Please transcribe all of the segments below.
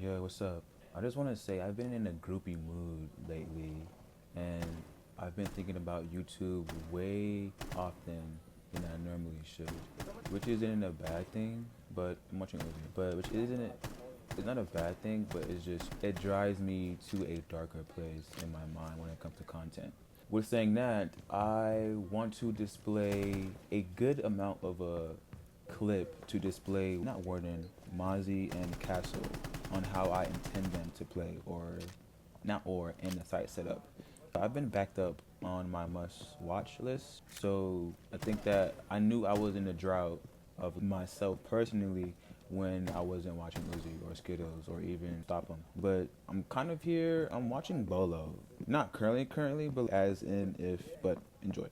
Yo, what's up? I just want to say I've been in a groupie mood lately, and I've been thinking about YouTube way often than I normally should, which isn't a bad thing, but I'm watching movie, but which isn't it? It's not a bad thing, but it's just it drives me to a darker place in my mind when it comes to content. With saying that, I want to display a good amount of a clip to display not Warden, Mozzie, and Castle on how I intend them to play, or not or in the site setup. I've been backed up on my must watch list, so I think that I knew I was in a drought of myself personally when I wasn't watching Uzi or Skittles or even Stop 'em. But I'm kind of here. I'm watching Bolo, not currently, but as in if. But enjoy.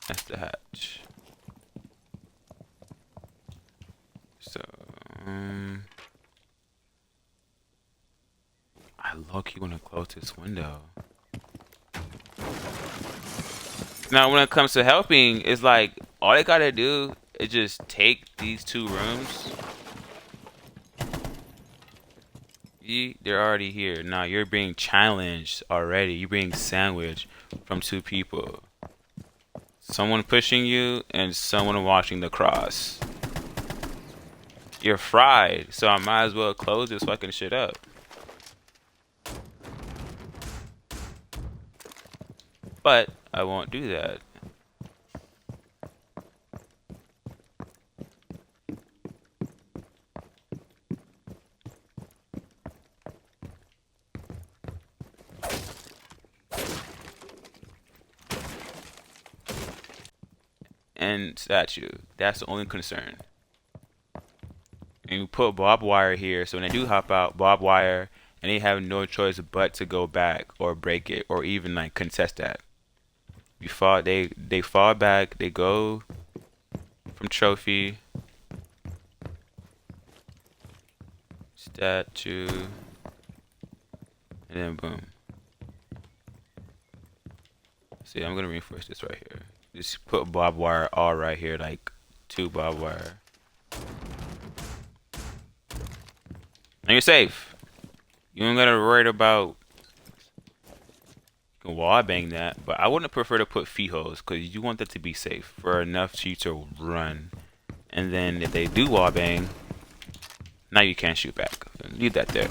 That's the hatch. So, I low-key want to close this window. Now, when it comes to helping, it's like all they gotta do is just take these two rooms. They're already here. Now you're being challenged already. You're being sandwiched from two people. Someone pushing you and someone watching the cross. You're fried, so I might as well close this fucking shit up. But I won't do that. And statue. That's the only concern. And you put barbed wire here, so when they do hop out, barbed wire, and they have no choice but to go back or break it or even like contest that. You fall, they fall back, they go from trophy, statue, and then boom. See, I'm gonna reinforce this right here. Just put barbed wire all right here, like two barbed wire. And you're safe. You don't gotta worry about. You can wall bang that, but I wouldn't prefer to put feet holes because you want that to be safe for enough for you to run. And then if they do wall bang, now you can't shoot back. Leave that there.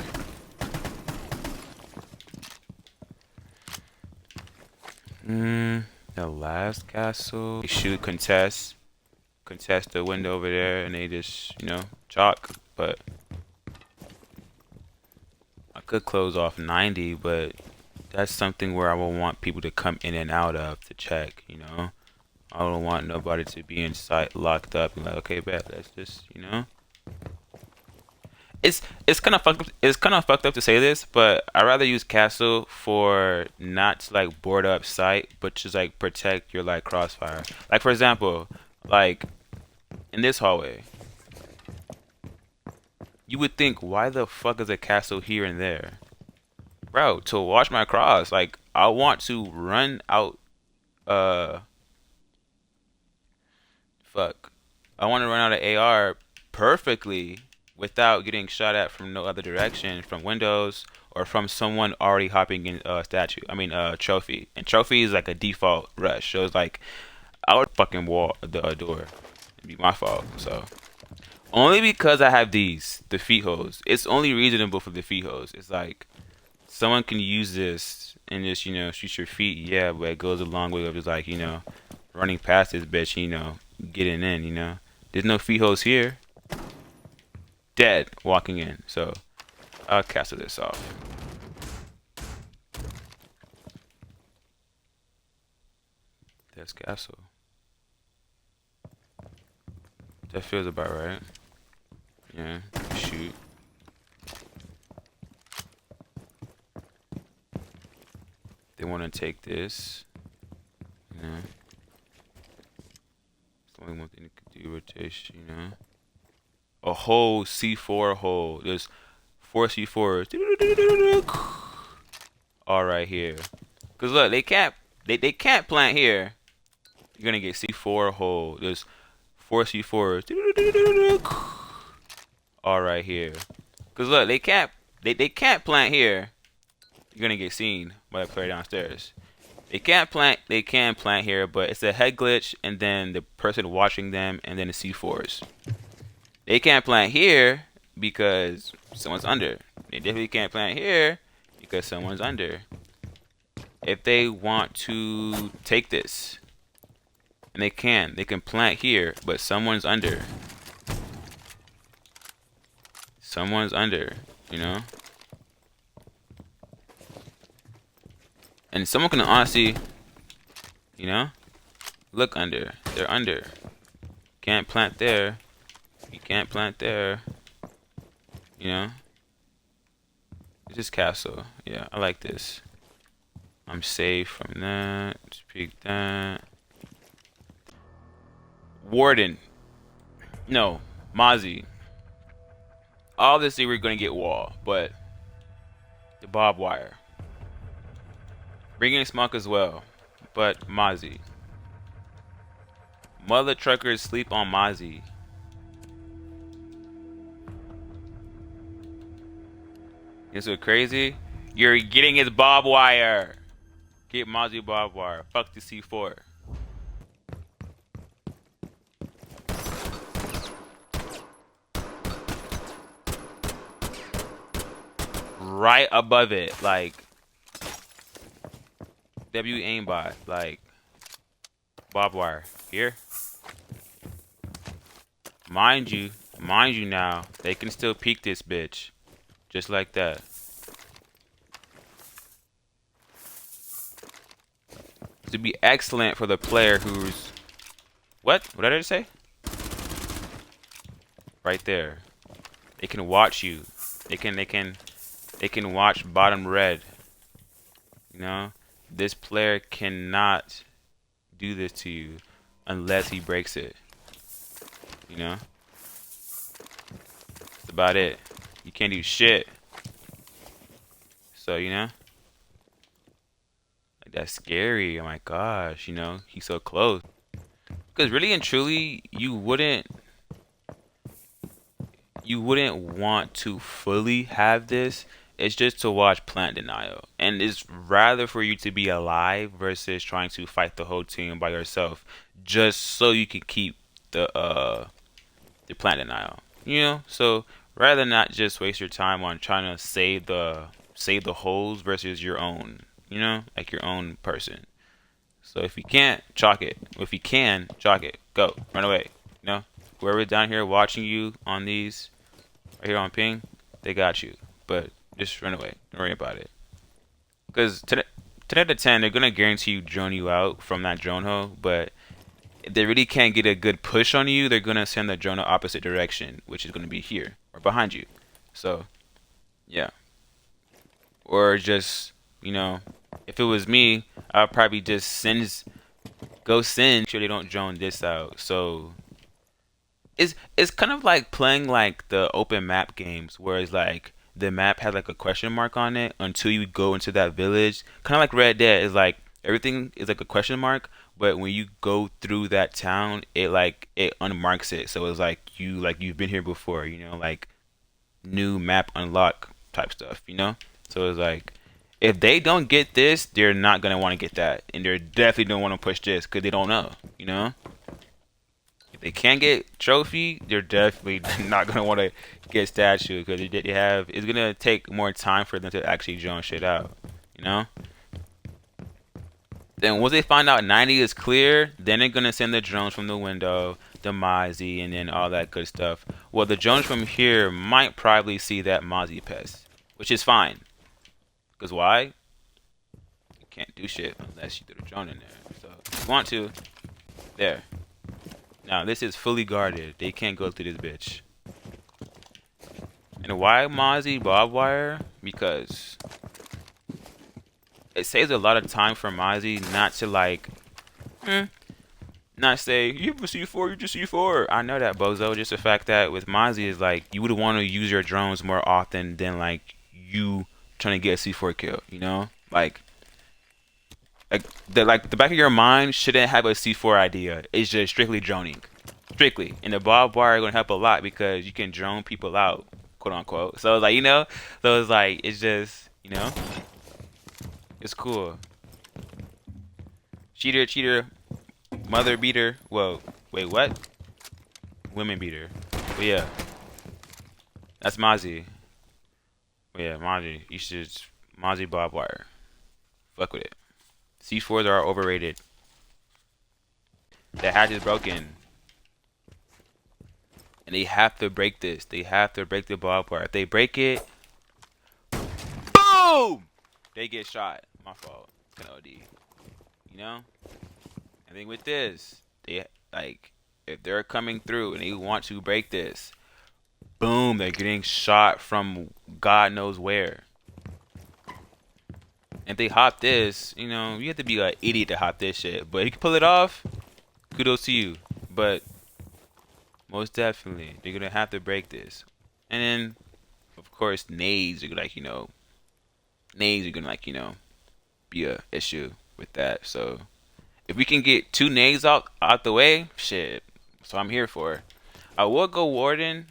The last castle. They shoot contest the window over there, and they just chalk. But I could close off 90, but that's something where I will want people to come in and out of to check. I don't want nobody to be inside locked up and like, okay, bet, let's just It's kind of fucked up. It's kind of fucked up to say this, but I rather use castle for not to like board up site, but just like protect your like crossfire. Like for example, like in this hallway, you would think, why the fuck is a castle here and there, bro? To watch my cross. Like I want to run out. Fuck. I want to run out of AR perfectly without getting shot at from no other direction, from windows or from someone already hopping in statue. I mean trophy. And trophy is like a default rush. So it's like I would fucking wall the door. It'd be my fault. So only because I have the feet hose. It's only reasonable for the feet hose. It's like someone can use this and just shoot your feet. Yeah, but it goes a long way of just like running past this bitch. Getting in. There's no feet hose here. Dead walking in. So I'll castle this off. That's castle. That feels about right. Yeah, shoot. They want to take this. It's the only one thing that could do rotation, A whole C4 hole. There's 4 C4s. All right here. Cause look, they can't plant here. You're gonna get C4 hole. There's 4 C4s. All right here. Cause look, they can't plant here. You're gonna get seen by the player downstairs. They can plant here, but it's a head glitch, and then the person watching them, and then the C4s. They can't plant here because someone's under. They definitely can't plant here because someone's under. If they want to take this, and they can plant here, but someone's under. Someone's under, And someone can honestly, look under. They're under. Can't plant there. You can't plant there. It's just castle. Yeah, I like this. I'm safe from that. Just peek that. Warden. No, Mozzie. Obviously, we're gonna get wall, but the barbed wire. Bring in Smoke as well, but Mozzie. Mother truckers sleep on Mozzie. It's so crazy. You're getting his barbed wire. Get Mozzie barbed wire. Fuck the C4. Right above it, like W aimbot, like barbed wire here. Mind you now, they can still peek this bitch, just like that. To be excellent for the player who's what did I say? Right there, they can watch you. They can watch bottom red. This player cannot do this to you unless he breaks it. That's about it. You can't do shit. So, like, that's scary. Oh my gosh, he's so close. Because really and truly, you wouldn't you wouldn't want to fully have this. It's just to watch plant denial, and it's rather for you to be alive versus trying to fight the whole team by yourself, just so you can keep the plant denial. You know, so rather not just waste your time on trying to save the holes versus your own. You know, like your own person. So if you can't, chalk it. If you can, chalk it. Go, run away. You know, whoever's down here watching you on these right here on ping, they got you. But just run away. Don't worry about it. Because 10 out of 10, they're gonna guarantee you drone you out from that drone hole. But if they really can't get a good push on you, they're gonna send the drone the opposite direction, which is gonna be here or behind you. So yeah, or just if it was me, I'd probably just go send sure they don't drone this out. So it's kind of like playing like the open map games where it's like the map has like a question mark on it until you go into that village. Kind of like Red Dead is like everything is like a question mark, but when you go through that town, it unmarks it. So it's like you've been here before, like new map unlock type stuff, So it's like if they don't get this, they're not gonna want to get that, and they're definitely don't want to push this because they don't know. If they can't get trophy, they're definitely not gonna want to get statue because they have. It's gonna take more time for them to actually drone shit out, you know. Then once they find out 90 is clear, then they're gonna send the drones from the window, the Mozzie, and then all that good stuff. Well, the drones from here might probably see that Mozzie pest, which is fine. Cause why? You can't do shit unless you throw the drone in there. So if you want to, there. Now this is fully guarded. They can't go through this bitch. And why Mozzie barbed wire? Because it saves a lot of time for Mozzie not to not say you have a C4, you just C4. I know that, bozo. Just the fact that with Mozzie is like you would want to use your drones more often than like you trying to get a C4 kill. Like the back of your mind shouldn't have a C4 idea. It's just strictly droning, strictly. And the barbed wire is gonna help a lot because you can drone people out, quote unquote. So like so it's like it's just it's cool. Cheater, mother beater. Whoa, wait, what? Women beater. But yeah, that's Mozzie. But yeah, Mozzie. You should Mozzie barbed wire. Fuck with it. C4s are overrated. The hatch is broken. And they have to break this. They have to break the barbed wire. If they break it, boom! They get shot. My fault. It's an OD. I think with this, they if they're coming through and they want to break this, boom, they're getting shot from God knows where. If they hop this, you have to be an idiot to hop this shit. But if you can pull it off, kudos to you. But most definitely, they're gonna have to break this. And then, of course, nades are gonna be a issue with that. So if we can get 2 nades out the way, shit. So I'm here for. I will go Warden.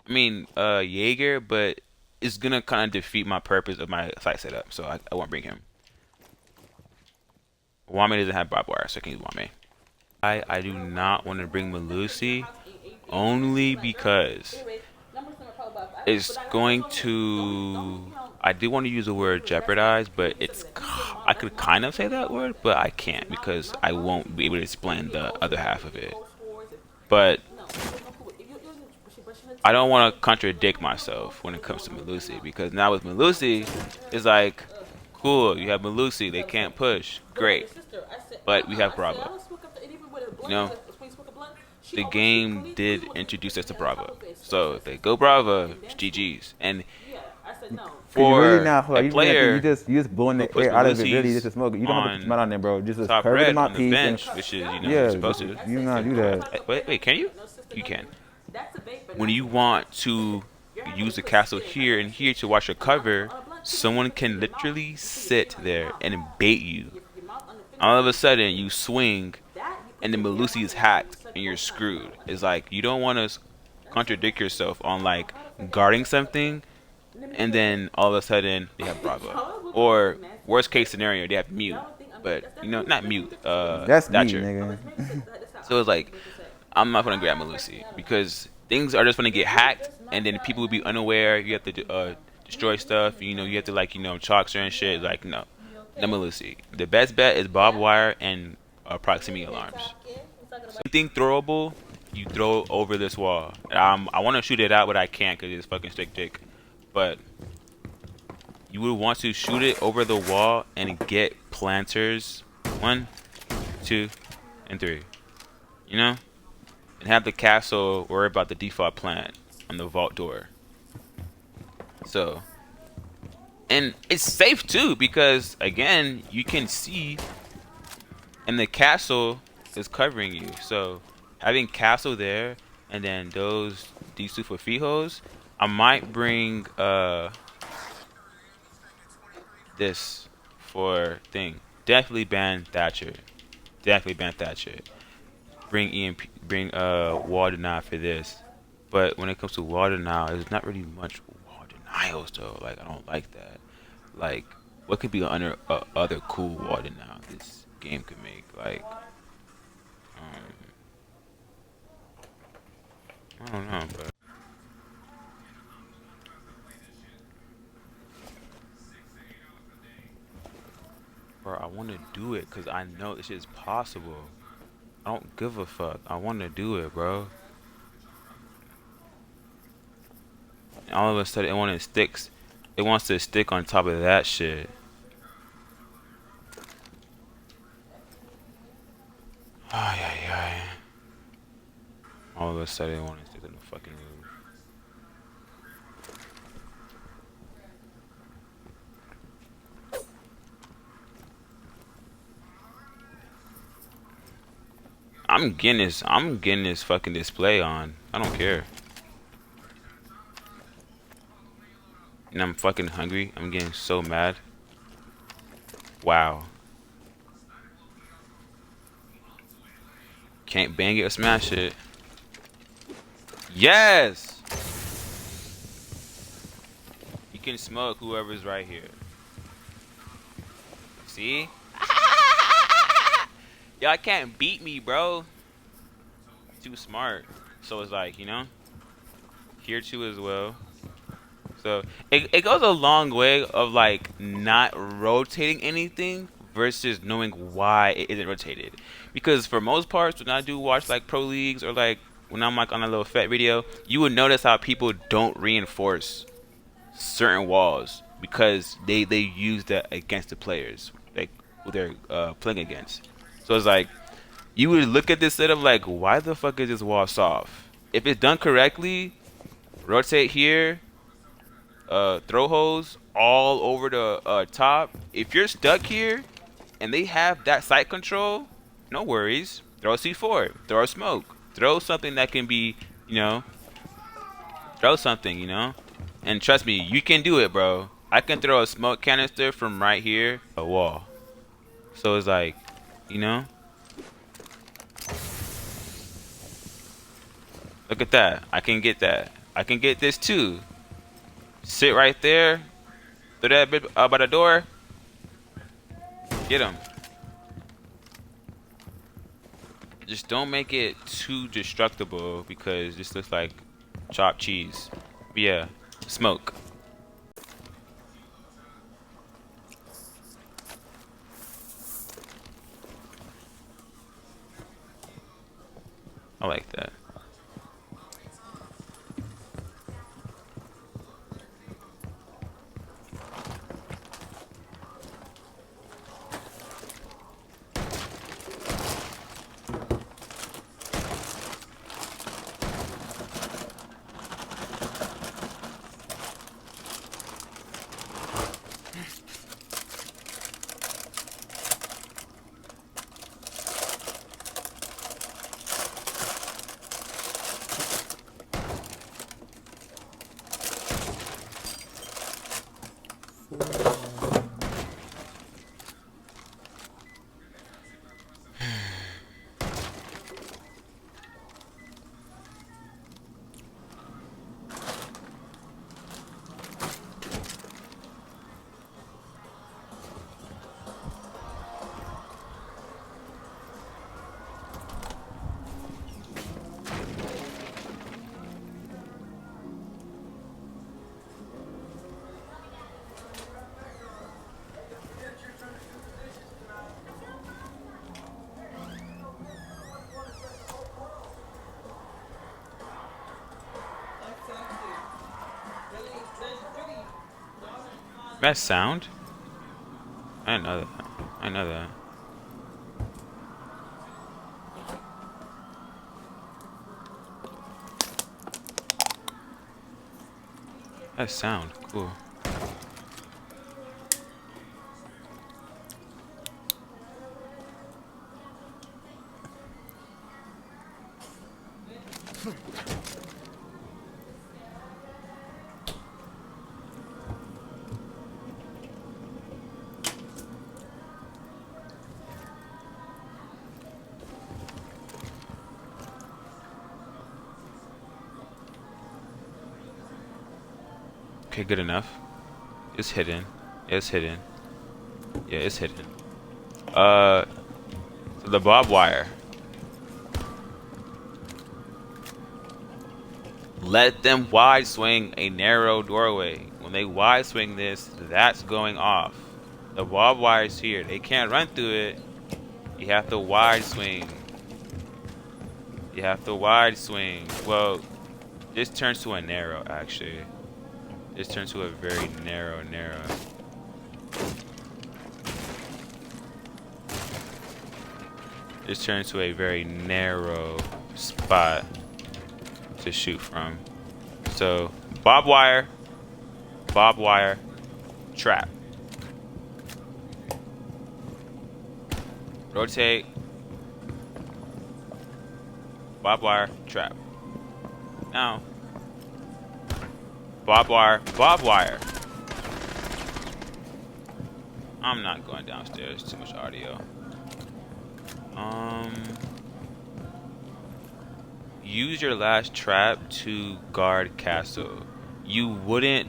I mean, Jaeger, but it's gonna kind of defeat my purpose of my site setup, so I won't bring him. Wame doesn't have barbed wire, so I can use Wame. I do not want to bring Melusi only because it's going to. I do want to use the word jeopardize, but I could kind of say that word, but I can't because I won't be able to explain the other half of it. But I don't want to contradict myself when it comes to Melusi because now with Melusi, it's like, cool, you have Melusi, they can't push, great, but we have Bravo. The game did introduce us to Bravo, so if they go Bravo, it's GG's. And for really not, a player, you just blowing the air out of it, really, just to smoke it. You don't have to put smell on there, bro. Just top cover red them on out, the piece, bench, and which is yeah, supposed to. you not do that. Wait, can you? You can. When you want to use the castle here and here to watch your cover, someone can literally sit there and bait you. All of a sudden, you swing, and the Melusi is hacked, and you're screwed. It's like you don't want to. contradict yourself on like guarding something, and then all of a sudden they have Bravo, or worst case scenario they have mute, but you know not mute, That's me, Thatcher. nigga. So it's like I'm not gonna grab Malusi because things are just gonna get hacked, and then people will be unaware. You have to destroy stuff. You know, you have to like chalk certain shit. Like no, no Malusi. The best bet is barbed wire and proximity alarms. So anything throwable, you throw over this wall. I want to shoot it out, but I can't because it's fucking stick dick. But you would want to shoot it over the wall and get planters 1, 2, and 3. You know? And have the castle worry about the default plant on the vault door. So, and it's safe too because again, you can see and the castle is covering you. So, having castle there and then these two for fijos, I might bring this for thing. Definitely ban Thatcher. Definitely ban Thatcher. Bring EMP, bring wall denial for this. But when it comes to wall denial, there's not really much wall denials though. Like I don't like that. Like what could be under other cool wall denial this game could make? Like I don't know, but bro, I want to do it because I know this is possible. I don't give a fuck. I want to do it, bro. And all of a sudden, it wants to stick on top of that shit. Ay, ay, ay. All of a sudden, it wants to stick on the fucking roof. I'm getting this fucking display on. I don't care. And I'm fucking hungry. I'm getting so mad. Wow. Can't bang it or smash it. Yes! You can smoke whoever's right here. See? Y'all can't beat me, bro. Too smart. So it's like, here too as well. So it goes a long way of like not rotating anything versus knowing why it isn't rotated. Because for most parts, when I do watch like pro leagues or like when I'm like on a little fet video, you would notice how people don't reinforce certain walls because they use that against the players like who they're playing against. So it's like you would look at this setup like, why the fuck is this wall soft? If it's done correctly, rotate here, throw holes all over the top. If you're stuck here and they have that site control, no worries. Throw a C4, throw a smoke, throw something that can be, throw something, And trust me, you can do it, bro. I can throw a smoke canister from right here, a wall. So it's like, look at that. I can get that. I can get this too. Sit right there. Throw that bit by the door. Get him. Just don't make it too destructible because this looks like chopped cheese. But yeah, smoke. I like that. That sound? I didn't know that. I know that. That sound. Cool. Okay, good enough. It's hidden. It's hidden. Yeah, it's hidden. So the barbed wire. Let them wide swing a narrow doorway. When they wide swing this, that's going off. The barbed wire is here. They can't run through it. You have to wide swing. You have to wide swing. Well, this turns to a narrow, actually. This turns to a very narrow. This turns to a very narrow spot to shoot from. So, barbed wire, trap. Rotate, barbed wire, trap. Now, barbed wire. I'm not going downstairs, too much audio. Use your last trap to guard castle. You wouldn't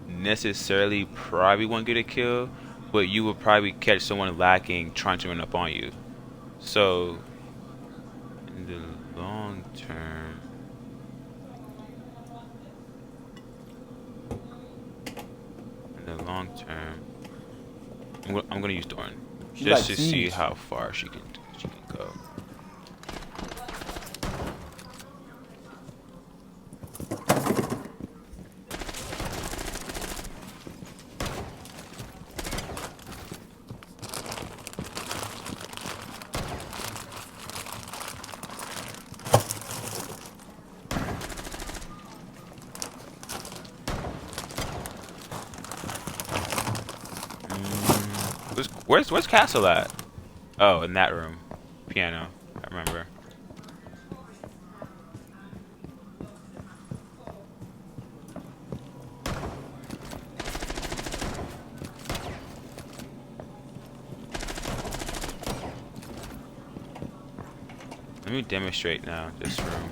necessarily probably want to get a kill, but you would probably catch someone lacking trying to run up on you. So, in the long term, I'm gonna use Dawn just to see how far she can go. Where's Castle at? Oh, in that room. Piano. I remember. Let me demonstrate now this room.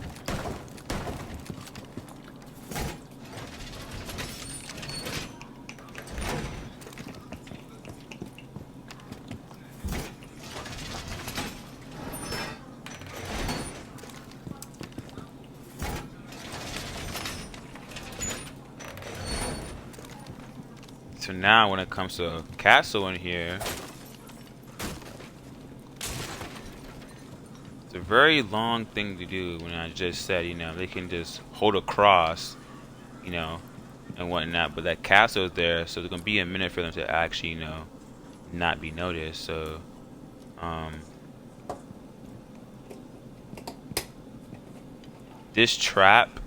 So now when it comes to a castle in here, it's a very long thing to do. When I just said, you know, they can just hold a cross, you know, and whatnot, but that castle is there, so it's gonna be a minute for them to actually, you know, not be noticed. So this trap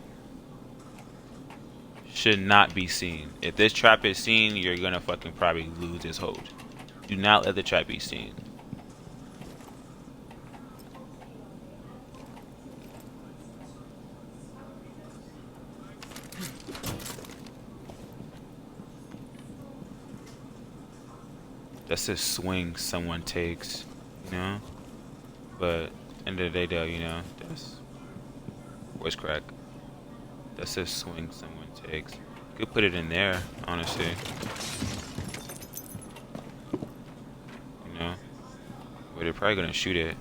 should not be seen. If this trap is seen, you're gonna fucking probably lose this hold. Do not let the trap be seen. That's a swing someone takes, you know? But end of the day though, you know, that's voice crack. That's a swing someone takes. Could put it in there, honestly. You know? But they're probably gonna shoot it.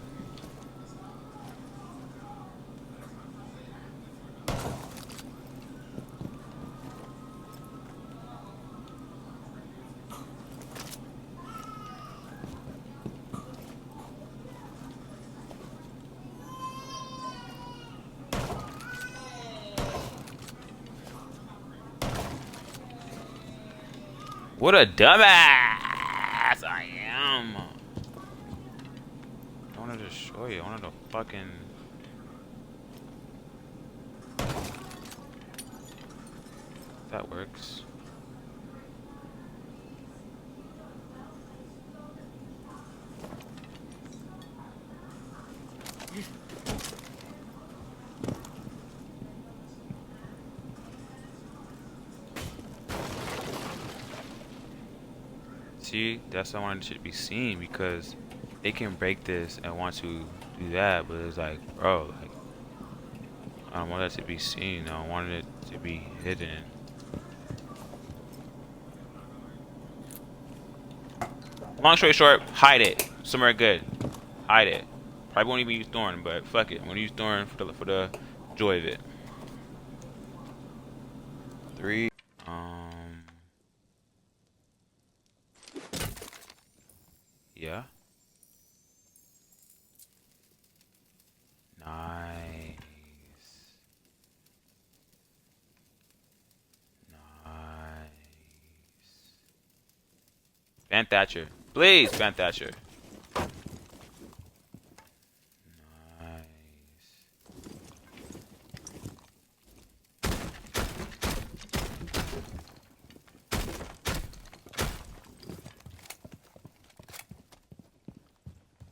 What a dumbass I am. I wanted to destroy you. I wanted to fucking... That works. See, that's why I wanted it to be seen, because they can break this and want to do that, but it's like, bro, like, I don't want that to be seen. I wanted it to be hidden. Long story short, hide it somewhere good. Hide it. Probably won't even use Thorn, but fuck it. I'm gonna use Thorn for the joy of it. 3. Yeah. Nice. Nice. Van Thatcher. Please, Van Thatcher.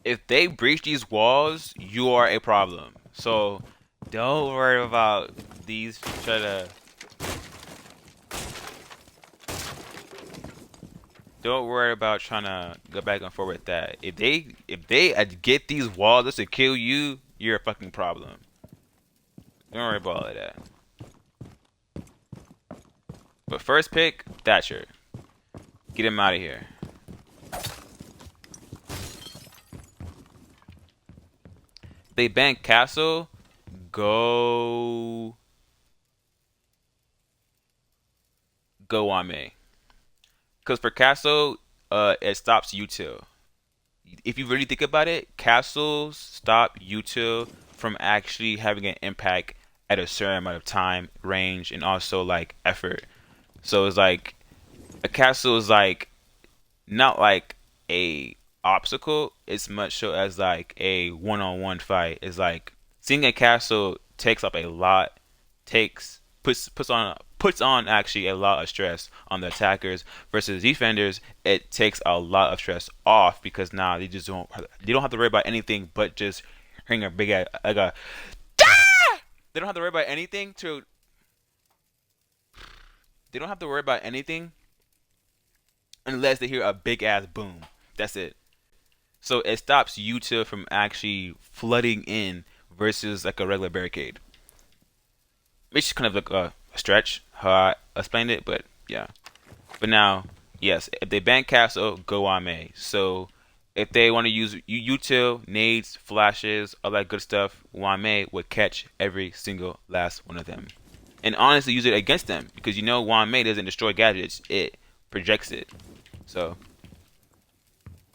If they breach these walls, you are a problem. So don't worry about these try to. Don't worry about trying to go back and forth with that. If they get these walls just to kill you, you're a fucking problem. Don't worry about all of that. But first pick, Thatcher. Get him out of here. They ban Castle, go on me. Because for Castle, it stops util. If you really think about it, castles stop util from actually having an impact at a certain amount of time, range, and also like effort. So it's like a castle is like not like a obstacle. It's much so as like a one-on-one fight. It's like seeing a castle takes up a lot, puts on actually a lot of stress on the attackers versus defenders. It takes a lot of stress off because now they don't have to worry about anything but just hearing a big like a ah! They don't have to worry about anything to. They don't have to worry about anything unless they hear a big ass boom. That's it. So it stops util from actually flooding in versus like a regular barricade. Which is kind of like a stretch how I explained it, but yeah. But now, yes, if they ban castle, go on May. So if they want to use util, nades, flashes, all that good stuff, Wame would catch every single last one of them. And honestly use it against them because you know Wame doesn't destroy gadgets, it projects it. So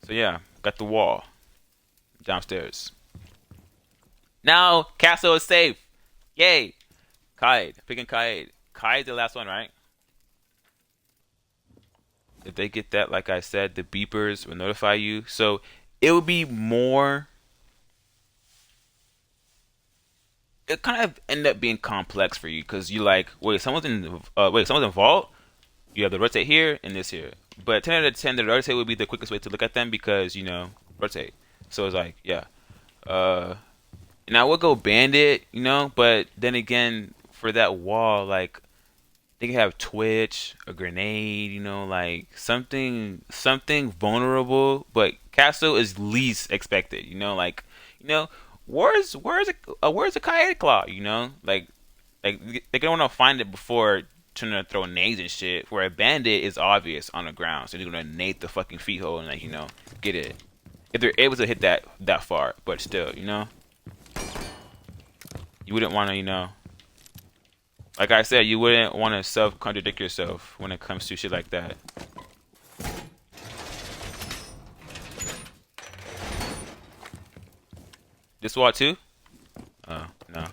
yeah, got the wall downstairs. Now castle is safe. Yay. Kaid. Picking Kaid. Kaid's the last one, right? If they get that, like I said, the beepers will notify you. So it would be more. It kind of end up being complex for you because you like, someone's in vault. You have the rotate here and this here. But 10 out of 10, the rotate would be the quickest way to look at them because rotate. So it's like, yeah. And I would go bandit, but then again, for that wall, like they can have Twitch, a grenade, like something vulnerable. But castle is least expected, where's a coyote claw, like they don't want to find it before trying to throw nades and shit. Where a bandit is obvious on the ground, so they're gonna nade the fucking feet hole and get it if they're able to hit that far. But still, you wouldn't want to, like I said, you wouldn't want to self-contradict yourself when it comes to shit like that. This wall too? Oh, no.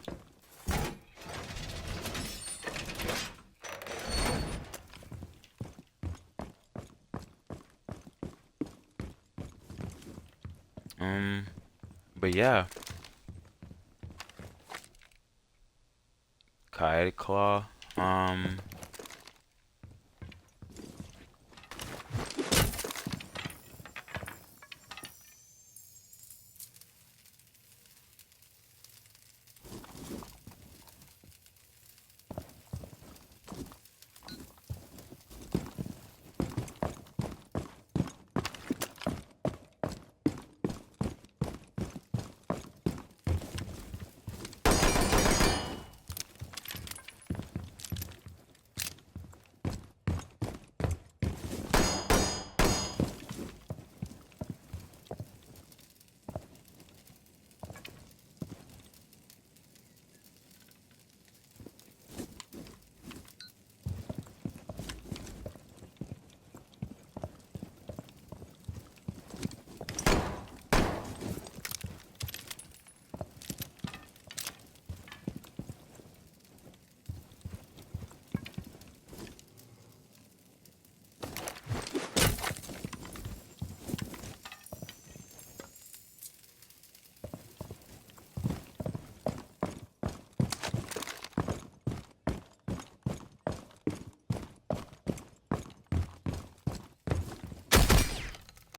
Um, but yeah, Kite Claw.